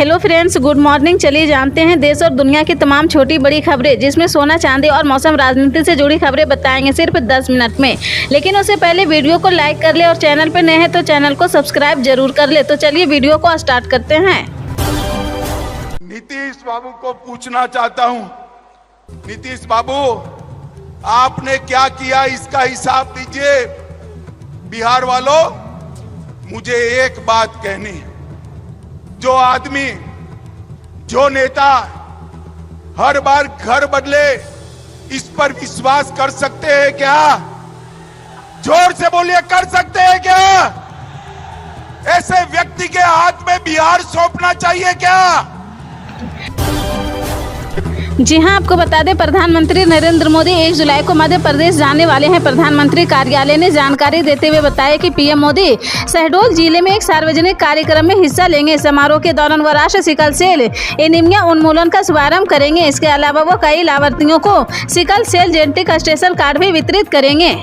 Hello friends, good morning. चलिए जानते हैं देश और दुनिया की तमाम छोटी बड़ी खबरें, जिसमें सोना चांदी और मौसम राजनीति से जुड़ी खबरें बताएंगे सिर्फ 10 मिनट में। लेकिन उससे पहले वीडियो को लाइक कर ले और चैनल पर नए हैं तो चैनल को सब्सक्राइब जरूर कर ले। तो चलिए वीडियो को स्टार्ट करते हैं। नीतीश बाबू को पूछना चाहता हूं, नीतीश बाबू आपने क्या किया इसका हिसाब दीजिए। बिहार वालों, मुझे एक बात कहनी है, जो आदमी, जो नेता हर बार घर बदले, इस पर विश्वास कर सकते हैं क्या? जोर से बोलिए, कर सकते हैं क्या? ऐसे व्यक्ति के हाथ में बिहार सौंपना चाहिए क्या? जी हां, आपको बता दें, प्रधानमंत्री नरेंद्र मोदी 1 जुलाई को मध्य प्रदेश जाने वाले हैं। प्रधानमंत्री कार्यालय ने जानकारी देते हुए बताया कि पीएम मोदी शहडोल जिले में एक सार्वजनिक कार्यक्रम में हिस्सा लेंगे। समारोह के दौरान वो राष्ट्रीय सिकल सेल एनीमिया उन्मूलन का शुभारंभ करेंगे। इसके अलावा वो कई लाभार्थियों को sickle cell genetic station card भी वितरित करेंगे।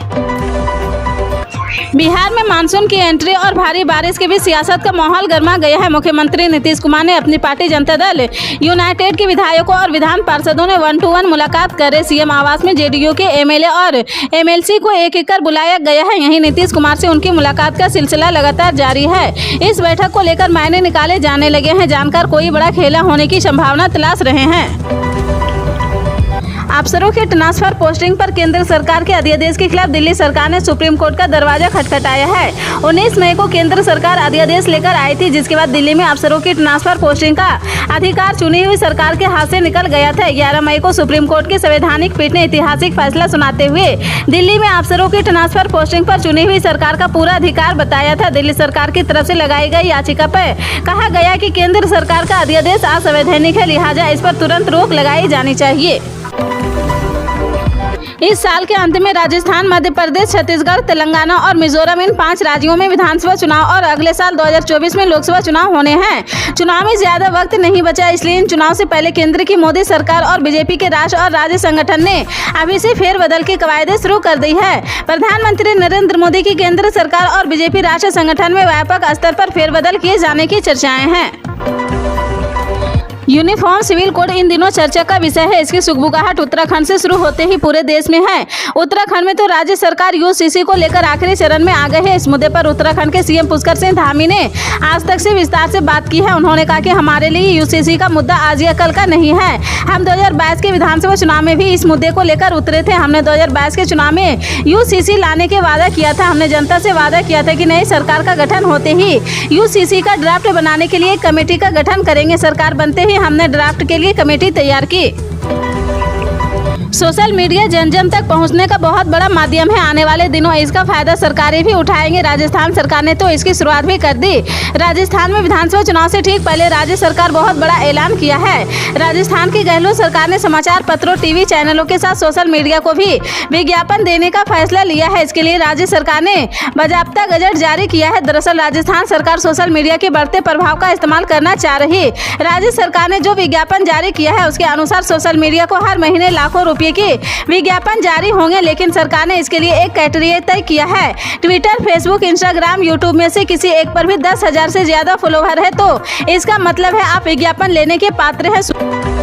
बिहार में मानसून की एंट्री और भारी बारिश के बीच सियासत का माहौल गर्मा गया है। मुख्यमंत्री नीतीश कुमार ने अपनी पार्टी जनता दल यूनाइटेड के विधायकों और विधान पार्षदों ने 1-to-1 मुलाकात करे। सीएम आवास में जेडीयू के एमएलए और एमएलसी को एक कर बुलाया गया है। यहीं नीतीश कुमार से उनकी मुलाकात का सिलसिला लगातार जारी है। इस बैठक को लेकर मायने निकाले जाने लगे हैं। जानकार कोई बड़ा खेला होने की संभावना तलाश रहे हैं। अफसरों के ट्रांसफर पोस्टिंग पर केंद्र सरकार के अध्यादेश के खिलाफ दिल्ली सरकार ने सुप्रीम कोर्ट का दरवाजा खटखटाया है। 19 मई को केंद्र सरकार अध्यादेश लेकर आई थी, जिसके बाद दिल्ली में अफसरों की ट्रांसफर पोस्टिंग का अधिकार चुनी हुई सरकार के हाथ से निकल गया था। 11 मई को सुप्रीम कोर्ट की संवैधानिक पीठ ने ऐतिहासिक फैसला सुनाते हुए दिल्ली में अफसरों की ट्रांसफर पोस्टिंग पर चुनी हुई सरकार का पूरा अधिकार बताया था। दिल्ली सरकार की तरफ से लगाई गई याचिका पर कहा गया कि केंद्र सरकार का अध्यादेश असंवैधानिक है, लिहाजा इस पर तुरंत रोक लगाई जानी चाहिए। इस साल के अंत में राजस्थान, मध्य प्रदेश, छत्तीसगढ़, तेलंगाना और मिजोरम, इन 5 राज्यों में विधानसभा चुनाव और अगले साल 2024 में लोकसभा चुनाव होने हैं। चुनाव में ज्यादा वक्त नहीं बचा, इसलिए इन चुनाव से पहले केंद्र की मोदी सरकार और बीजेपी के राष्ट्र और राज्य संगठन ने अभी से फेरबदल की कवायदें शुरू कर दी है। प्रधानमंत्री नरेंद्र मोदी की केंद्र सरकार और बीजेपी राष्ट्र संगठन में व्यापक स्तर पर फेरबदल किए जाने की चर्चाएं हैं। यूनिफॉर्म सिविल कोड इन दिनों चर्चा का विषय है। इसकी सुगबुगाहट उत्तराखंड से शुरू होते ही पूरे देश में है। उत्तराखंड में तो राज्य सरकार यूसीसी को लेकर आखिरी चरण में आ गए हैं। इस मुद्दे पर उत्तराखंड के सीएम पुष्कर सिंह धामी ने आज तक से विस्तार से बात की है। उन्होंने कहा कि हमारे लिए यूसीसी का मुद्दा आज या कल का नहीं है। हम 2022 के विधानसभा चुनाव में भी इस मुद्दे को लेकर उतरे थे। हमने 2022 के चुनाव में यूसीसी लाने के वादा किया था। हमने जनता से वादा किया था कि नई सरकार का गठन होते ही यूसीसी का ड्राफ्ट बनाने के लिए एक कमेटी का गठन करेंगे। सरकार बनते ही हमने ड्राफ्ट के लिए कमेटी तैयार की। सोशल मीडिया जन जन तक पहुंचने का बहुत बड़ा माध्यम है। आने वाले दिनों इसका फायदा सरकारें भी उठाएंगे। राजस्थान सरकार ने तो इसकी शुरुआत भी कर दी। राजस्थान में विधानसभा चुनाव से ठीक पहले राज्य सरकार बहुत बड़ा ऐलान किया है। राजस्थान की गहलोत सरकार ने समाचार पत्रों, टीवी चैनलों के साथ सोशल मीडिया को भी विज्ञापन देने का फैसला लिया है। इसके लिए राज्य सरकार ने बाकायदा गजट जारी किया है। दरअसल राजस्थान सरकार सोशल मीडिया के बढ़ते प्रभाव का इस्तेमाल करना चाह रही। राज्य सरकार ने जो विज्ञापन जारी किया है उसके अनुसार सोशल मीडिया को हर महीने लाखों रुपए के विज्ञापन जारी होंगे, लेकिन सरकार ने इसके लिए एक क्राइटेरिया तय किया है। ट्विटर, फेसबुक, इंस्टाग्राम, यूट्यूब में से किसी एक पर भी 10,000 से ज्यादा फॉलोवर है तो इसका मतलब है आप विज्ञापन लेने के पात्र हैं।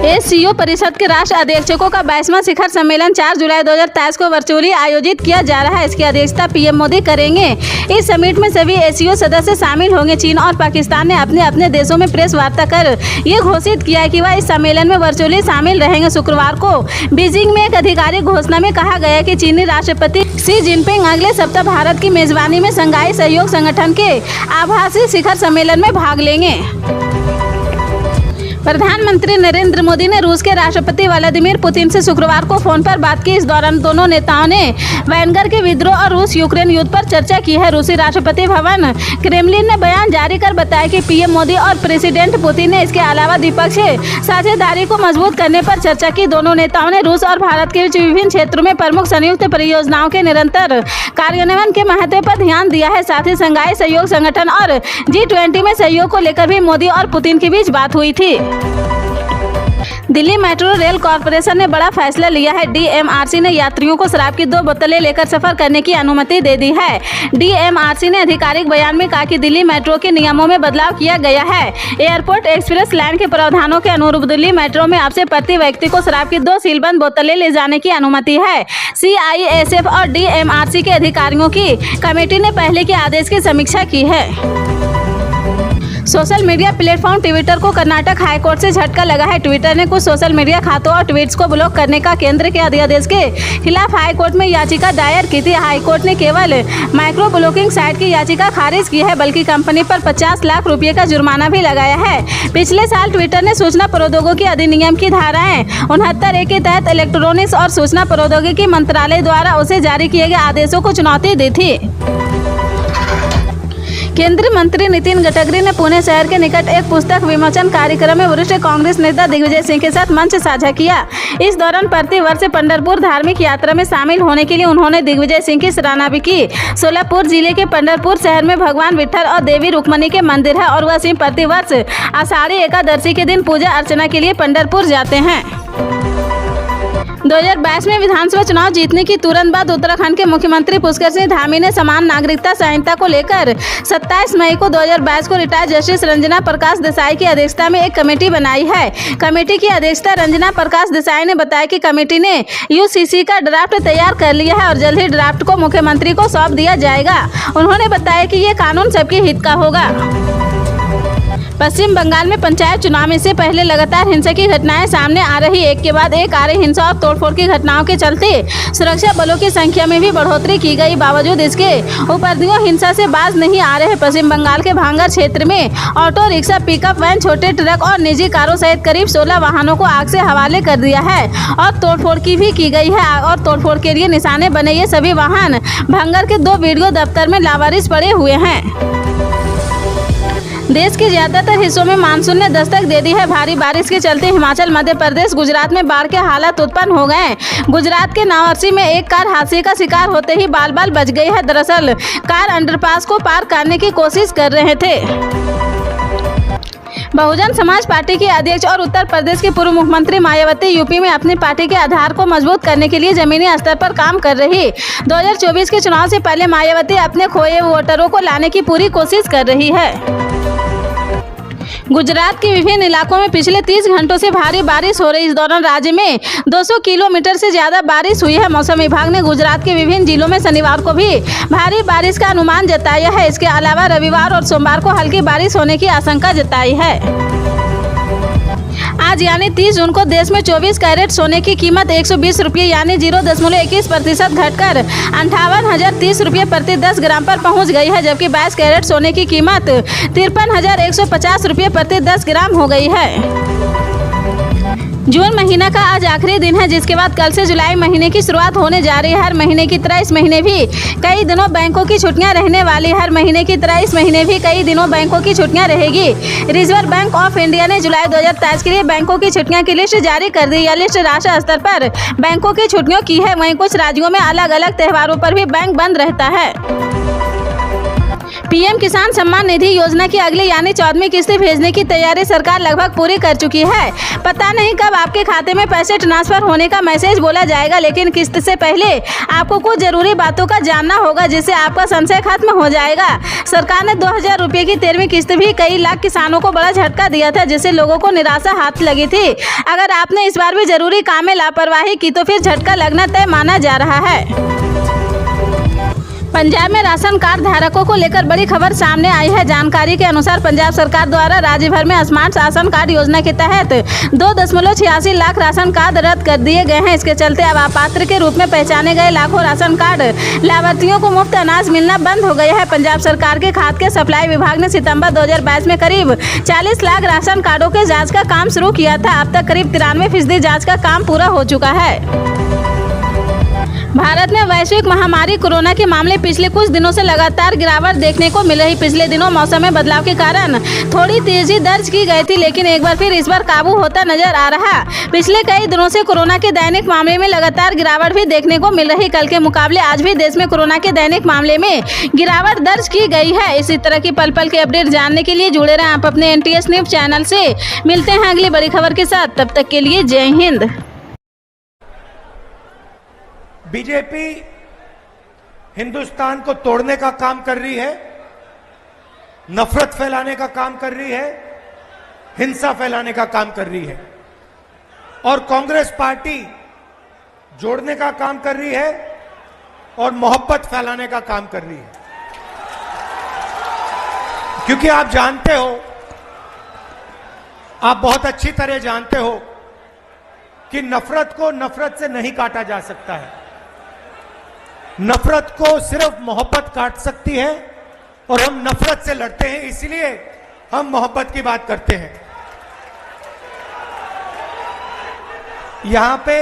एससीओ परिषद के राष्ट्र अध्यक्षों का 22वां शिखर सम्मेलन 4 जुलाई 2023 को वर्चुअली आयोजित किया जा रहा है। इसकी अध्यक्षता पीएम मोदी करेंगे। इस समिट में सभी एससीओ सदस्य शामिल होंगे। चीन और पाकिस्तान ने अपने अपने देशों में प्रेस वार्ता कर ये घोषित किया कि वह इस सम्मेलन में वर्चुअली शामिल रहेंगे। शुक्रवार को बीजिंग में एक आधिकारिक घोषणा में कहा गया कि चीनी राष्ट्रपति शी जिनपिंग अगले सप्ताह भारत की मेजबानी में शंघाई सहयोग संगठन के आभासी शिखर सम्मेलन में भाग लेंगे। प्रधानमंत्री नरेंद्र मोदी ने रूस के राष्ट्रपति व्लादिमीर पुतिन से शुक्रवार को फोन पर बात की। इस दौरान दोनों नेताओं ने वैगनर के विद्रोह और रूस यूक्रेन युद्ध पर चर्चा की है। रूसी राष्ट्रपति भवन क्रेमलिन ने बयान जारी कर बताया कि पीएम मोदी और प्रेसिडेंट पुतिन ने इसके अलावा द्विपक्षीय साझेदारी को मजबूत करने पर चर्चा की। दोनों नेताओं ने रूस और भारत के बीच विभिन्न क्षेत्रों में प्रमुख संयुक्त परियोजनाओं के निरंतर कार्यान्वयन के महत्व पर ध्यान दिया है। साथ ही शंघाई सहयोग संगठन और G20 में सहयोग को लेकर भी मोदी और पुतिन के बीच बात हुई थी। दिल्ली मेट्रो रेल कॉरपोरेशन ने बड़ा फैसला लिया है। डीएमआरसी ने यात्रियों को शराब की 2 बोतलें लेकर सफर करने की अनुमति दे दी है। डीएमआरसी ने आधिकारिक बयान में कहा कि दिल्ली मेट्रो के नियमों में बदलाव किया गया है। एयरपोर्ट एक्सप्रेस लाइन के प्रावधानों के अनुरूप दिल्ली मेट्रो में अब से प्रति व्यक्ति को शराब की 2 सीलबंद बोतलें ले जाने की अनुमति है। CISF और डीएमआरसी के अधिकारियों की कमेटी ने पहले के आदेश की समीक्षा की है। सोशल मीडिया प्लेटफॉर्म ट्विटर को कर्नाटक हाईकोर्ट से झटका लगा है। ट्विटर ने कुछ सोशल मीडिया खातों और ट्वीट्स को ब्लॉक करने का केंद्र के अध्यादेश के खिलाफ हाईकोर्ट में याचिका दायर की थी। हाईकोर्ट ने केवल माइक्रो ब्लॉकिंग साइट की याचिका खारिज की है, बल्कि कंपनी पर 50 लाख रुपये का जुर्माना भी लगाया है। पिछले साल ट्विटर ने सूचना प्रौद्योगिकी अधिनियम की धाराएं 69A के तहत इलेक्ट्रॉनिक्स और सूचना प्रौद्योगिकी मंत्रालय द्वारा उसे जारी किए गए आदेशों को चुनौती दी थी। केंद्रीय मंत्री नितिन गडकरी ने पुणे शहर के निकट एक पुस्तक विमोचन कार्यक्रम में वरिष्ठ कांग्रेस नेता दिग्विजय सिंह के साथ मंच साझा किया। इस दौरान प्रतिवर्ष पंढरपुर धार्मिक यात्रा में शामिल होने के लिए उन्होंने दिग्विजय सिंह की सराहना भी की। सोलापुर जिले के पंढरपुर शहर में भगवान विठल और देवी रुक्मणी के मंदिर है और वह सिंह प्रतिवर्ष आषाढ़ी एकादशी के दिन पूजा अर्चना के लिए पंढरपुर जाते हैं। 2022 में विधानसभा चुनाव जीतने की तुरंत बाद उत्तराखंड के मुख्यमंत्री पुष्कर सिंह धामी ने समान नागरिकता संहिता को लेकर 27 मई को 2022 को रिटायर्ड जस्टिस रंजना प्रकाश देसाई की अध्यक्षता में एक कमेटी बनाई है। कमेटी की अध्यक्षता रंजना प्रकाश देसाई ने बताया कि कमेटी ने यूसीसी का ड्राफ्ट तैयार कर लिया है और जल्द ही ड्राफ्ट को मुख्यमंत्री को सौंप दिया जाएगा। उन्होंने बताया कि ये कानून सबके हित का होगा। पश्चिम बंगाल में पंचायत चुनाव में से पहले लगातार हिंसा की घटनाएं सामने आ रही। एक के बाद एक आ रही हिंसा और तोड़फोड़ की घटनाओं के चलते सुरक्षा बलों की संख्या में भी बढ़ोतरी की गई। बावजूद इसके उपद्रवियों हिंसा से बाज नहीं आ रहे। पश्चिम बंगाल के भांगर क्षेत्र में ऑटो रिक्शा, पिकअप वैन, छोटे ट्रक और निजी कारों सहित करीब 16 वाहनों को आग से हवाले कर दिया है और तोड़फोड़ की भी की गई है। और तोड़फोड़ के लिए निशाने बने ये सभी वाहन भांगर के 2 वीडियो दफ्तर में लावारिस पड़े हुए हैं। देश के ज्यादातर हिस्सों में मानसून ने दस्तक दे दी है। भारी बारिश के चलते हिमाचल, मध्य प्रदेश, गुजरात में बाढ़ के हालात उत्पन्न हो गए। गुजरात के नावरसी में एक कार हादसे का शिकार होते ही बाल बाल बच गई है। दरअसल कार अंडरपास को पार करने की कोशिश कर रहे थे। बहुजन समाज पार्टी की अध्यक्ष और उत्तर प्रदेश की पूर्व मुख्यमंत्री मायावती यूपी में अपनी पार्टी के आधार को मजबूत करने के लिए जमीनी स्तर पर काम कर रही। 2024 के चुनाव से पहले मायावती अपने खोए वोटरों को लाने की पूरी कोशिश कर रही है। गुजरात के विभिन्न इलाकों में पिछले 30 घंटों से भारी बारिश हो रही। इस दौरान राज्य में 200 किलोमीटर से ज्यादा बारिश हुई है। मौसम विभाग ने गुजरात के विभिन्न जिलों में शनिवार को भी भारी बारिश का अनुमान जताया है। इसके अलावा रविवार और सोमवार को हल्की बारिश होने की आशंका जताई है। आज यानी 30 जून को देश में 24 कैरेट सोने की कीमत 120 रुपये यानी 0.21% घटकर 58,030 रुपये प्रति 10 ग्राम पर पहुंच गई है, जबकि 22 कैरेट सोने की कीमत 53,150 रुपये प्रति 10 ग्राम हो गई है। जून महीना का आज आखिरी दिन है, जिसके बाद कल से जुलाई महीने की शुरुआत होने जा रही है। हर महीने की तरह इस महीने भी कई दिनों बैंकों की छुट्टियां रहने वाली। हर महीने की तरह इस महीने भी कई दिनों बैंकों की छुट्टियां रहेगी। रिजर्व बैंक ऑफ इंडिया ने जुलाई 2023 के लिए बैंकों की छुट्टियां की लिस्ट जारी कर दी। यह लिस्ट राष्ट्रीय स्तर पर बैंकों की छुट्टियों की है। वहीं कुछ राज्यों में अलग अलग त्योहारों पर भी बैंक बंद रहता है। पीएम किसान सम्मान निधि योजना की अगली यानी 14वीं किस्त भेजने की तैयारी सरकार लगभग पूरी कर चुकी है। पता नहीं कब आपके खाते में पैसे ट्रांसफर होने का मैसेज बोला जाएगा, लेकिन किस्त से पहले आपको कुछ जरूरी बातों का जानना होगा, जिससे आपका संशय खत्म हो जाएगा। सरकार ने 2000 रुपये की 13वीं किस्त भी कई लाख किसानों को बड़ा झटका दिया था, जिससे लोगों को निराशा हाथ लगी थी। अगर आपने इस बार भी जरूरी काम में लापरवाही की तो फिर झटका लगना तय माना जा रहा है। पंजाब में राशन कार्ड धारकों को लेकर बड़ी खबर सामने आई है। जानकारी के अनुसार पंजाब सरकार द्वारा राज्य भर में स्मार्ट राशन कार्ड योजना के तहत 2.86 लाख राशन कार्ड रद्द कर दिए गए हैं। इसके चलते अब अपात्र के रूप में पहचाने गए लाखों राशन कार्ड लाभार्थियों को मुफ्त अनाज मिलना बंद हो गया है। पंजाब सरकार के खाद्य सप्लाई विभाग ने सितंबर 2022 में करीब 40 लाख राशन कार्डों के जाँच का काम शुरू किया था। अब तक करीब 93% जाँच का काम पूरा हो चुका है। भारत में वैश्विक महामारी कोरोना के मामले पिछले कुछ दिनों से लगातार गिरावट देखने को मिल रही। पिछले दिनों मौसम में बदलाव के कारण थोड़ी तेजी दर्ज की गई थी, लेकिन एक बार फिर इस बार काबू होता नजर आ रहा। पिछले कई दिनों से कोरोना के दैनिक मामले में लगातार गिरावट भी देखने को मिल रही। कल के मुकाबले आज भी देश में कोरोना के दैनिक मामले में गिरावट दर्ज की गई है। इसी तरह की पल पल के अपडेट जानने के लिए जुड़े रहें आप अपने NTS न्यूज चैनल से। मिलते हैं अगली बड़ी खबर के साथ, तब तक के लिए जय हिंद। बीजेपी हिंदुस्तान को तोड़ने का काम कर रही है, नफरत फैलाने का काम कर रही है, हिंसा फैलाने का काम कर रही है, और कांग्रेस पार्टी जोड़ने का काम कर रही है और मोहब्बत फैलाने का काम कर रही है। क्योंकि आप जानते हो, आप बहुत अच्छी तरह जानते हो कि नफरत को नफरत से नहीं काटा जा सकता है। नफरत को सिर्फ मोहब्बत काट सकती है, और हम नफरत से लड़ते हैं, इसलिए हम मोहब्बत की बात करते हैं। यहां पे